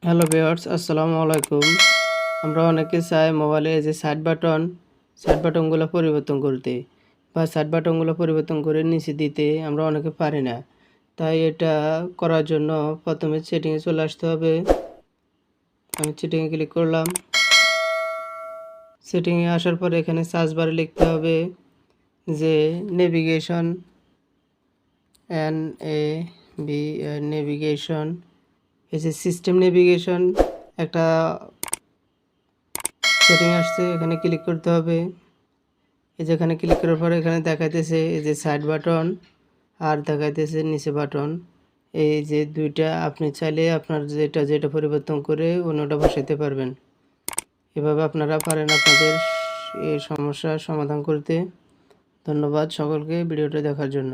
Hello viewers, আসসালামু আলাইকুম। আমরা অনেকে চাই মোবাইলে এই যে সাইড বাটনগুলো পরিবর্তন করতে বা সাইড বাটনগুলো পরিবর্তন করে নিচে দিতে আমরা অনেকে পারি না। তাই এটা করার জন্য প্রথমে সেটিংয়ে চলে আসতে হবে। আমি সেটিংয়ে ক্লিক করলাম। সেটিংয়ে আসার পরে এখানে সার্চ বারে লিখতে হবে যে নেভিগেশন, নেভিগেশন, এই যে সিস্টেম নেভিগেশন একটা সেটিং আসছে, এখানে ক্লিক করতে হবে। এই যে এখানে ক্লিক করার পরে এখানে দেখাইতেছে এই যে সাইড বাটন আর দেখাইতেছে নিচে বাটন। এই যে দুইটা আপনি চাইলে আপনার যেটা পরিবর্তন করে অন্যটা বসাইতে পারবেন। এভাবে আপনারা পারেন আপনাদের এই সমস্যার সমাধান করতে। ধন্যবাদ সকলকে ভিডিওটা দেখার জন্য।